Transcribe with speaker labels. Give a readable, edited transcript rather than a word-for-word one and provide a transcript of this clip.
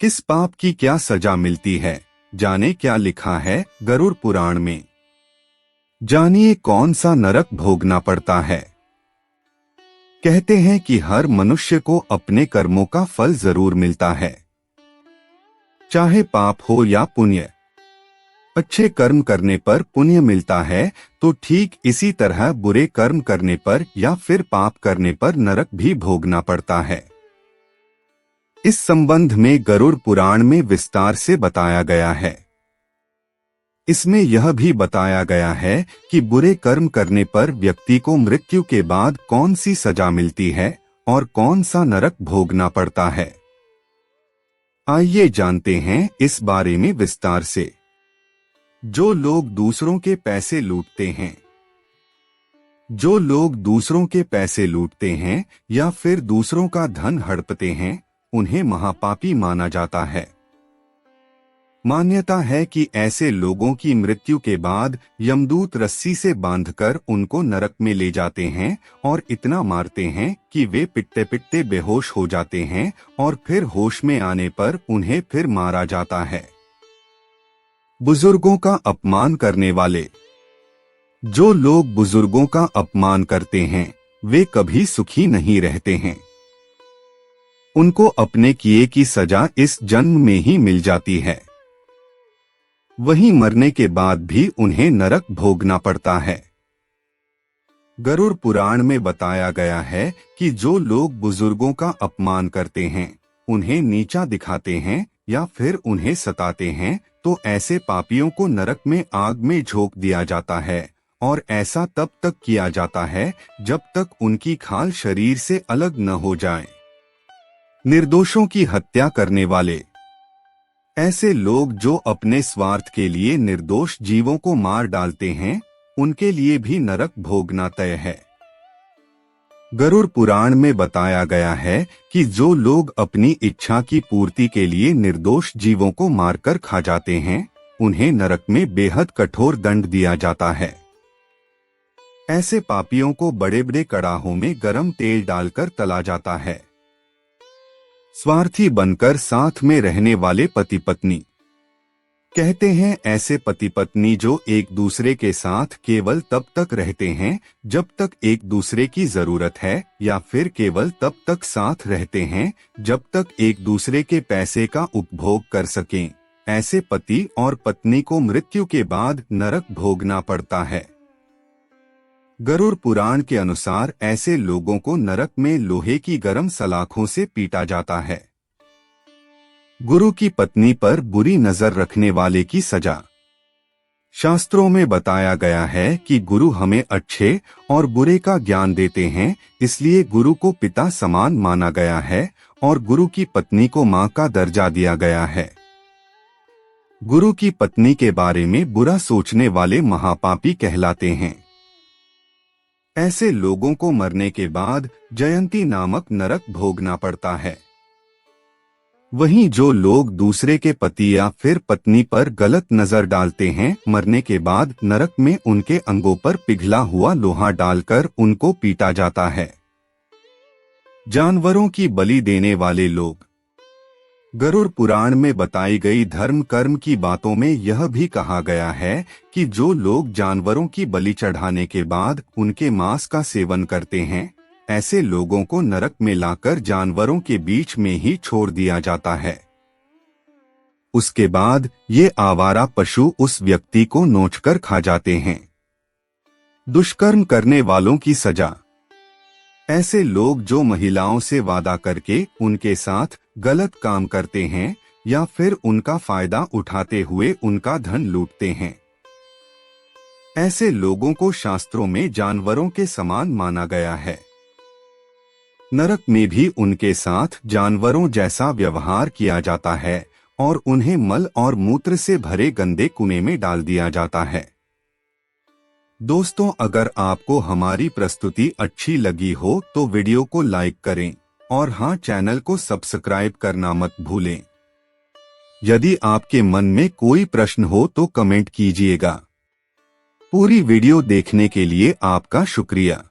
Speaker 1: किस पाप की क्या सजा मिलती है, जाने क्या लिखा है गरुड़ पुराण में। जानिए कौन सा नरक भोगना पड़ता है। कहते हैं कि हर मनुष्य को अपने कर्मों का फल जरूर मिलता है, चाहे पाप हो या पुण्य। अच्छे कर्म करने पर पुण्य मिलता है, तो ठीक इसी तरह बुरे कर्म करने पर या फिर पाप करने पर नरक भी भोगना पड़ता है। इस संबंध में गरुड़ पुराण में विस्तार से बताया गया है। इसमें यह भी बताया गया है कि बुरे कर्म करने पर व्यक्ति को मृत्यु के बाद कौन सी सजा मिलती है और कौन सा नरक भोगना पड़ता है। आइए जानते हैं इस बारे में विस्तार से। जो लोग दूसरों के पैसे लूटते हैं, जो लोग दूसरों के पैसे लूटते हैं या फिर दूसरों का धन हड़पते हैं, उन्हें महापापी माना जाता है। मान्यता है कि ऐसे लोगों की मृत्यु के बाद यमदूत रस्सी से बांधकर उनको नरक में ले जाते हैं और इतना मारते हैं कि वे पिटते पिटते बेहोश हो जाते हैं और फिर होश में आने पर उन्हें फिर मारा जाता है। बुजुर्गों का अपमान करने वाले, जो लोग बुजुर्गों का अपमान करते हैं वे कभी सुखी नहीं रहते हैं। उनको अपने किए की सजा इस जन्म में ही मिल जाती है, वहीं मरने के बाद भी उन्हें नरक भोगना पड़ता है। गरुड़ पुराण में बताया गया है कि जो लोग बुजुर्गों का अपमान करते हैं, उन्हें नीचा दिखाते हैं या फिर उन्हें सताते हैं, तो ऐसे पापियों को नरक में आग में झोंक दिया जाता है और ऐसा तब तक किया जाता है जब तक उनकी खाल शरीर से अलग न हो जाए। निर्दोषों की हत्या करने वाले, ऐसे लोग जो अपने स्वार्थ के लिए निर्दोष जीवों को मार डालते हैं, उनके लिए भी नरक भोगना तय है। गरुड़ पुराण में बताया गया है कि जो लोग अपनी इच्छा की पूर्ति के लिए निर्दोष जीवों को मारकर खा जाते हैं, उन्हें नरक में बेहद कठोर दंड दिया जाता है। ऐसे पापियों को बड़े बड़े कड़ाहों में गरम तेल डालकर तला जाता है। स्वार्थी बनकर साथ में रहने वाले पति पत्नी, कहते हैं ऐसे पति पत्नी जो एक दूसरे के साथ केवल तब तक रहते हैं जब तक एक दूसरे की जरूरत है, या फिर केवल तब तक साथ रहते हैं जब तक एक दूसरे के पैसे का उपभोग कर सकें, ऐसे पति और पत्नी को मृत्यु के बाद नरक भोगना पड़ता है। गरुड़ पुराण के अनुसार ऐसे लोगों को नरक में लोहे की गर्म सलाखों से पीटा जाता है। गुरु की पत्नी पर बुरी नजर रखने वाले की सजा। शास्त्रों में बताया गया है कि गुरु हमें अच्छे और बुरे का ज्ञान देते हैं, इसलिए गुरु को पिता समान माना गया है और गुरु की पत्नी को मां का दर्जा दिया गया है। गुरु की पत्नी के बारे में बुरा सोचने वाले महापापी कहलाते हैं। ऐसे लोगों को मरने के बाद जयंती नामक नरक भोगना पड़ता है। वहीं जो लोग दूसरे के पति या फिर पत्नी पर गलत नजर डालते हैं, मरने के बाद नरक में उनके अंगों पर पिघला हुआ लोहा डालकर उनको पीटा जाता है। जानवरों की बलि देने वाले लोग, गरुड़ पुराण में बताई गई धर्म कर्म की बातों में यह भी कहा गया है कि जो लोग जानवरों की बलि चढ़ाने के बाद उनके मांस का सेवन करते हैं, ऐसे लोगों को नरक में लाकर जानवरों के बीच में ही छोड़ दिया जाता है। उसके बाद ये आवारा पशु उस व्यक्ति को नोचकर खा जाते हैं। दुष्कर्म करने वालों की सजा, ऐसे लोग जो महिलाओं से वादा करके उनके साथ गलत काम करते हैं या फिर उनका फायदा उठाते हुए उनका धन लूटते हैं, ऐसे लोगों को शास्त्रों में जानवरों के समान माना गया है। नरक में भी उनके साथ जानवरों जैसा व्यवहार किया जाता है और उन्हें मल और मूत्र से भरे गंदे कुएं में डाल दिया जाता है। दोस्तों, अगर आपको हमारी प्रस्तुति अच्छी लगी हो तो वीडियो को लाइक करें और हाँ, चैनल को सब्सक्राइब करना मत भूलें। यदि आपके मन में कोई प्रश्न हो तो कमेंट कीजिएगा। पूरी वीडियो देखने के लिए आपका शुक्रिया।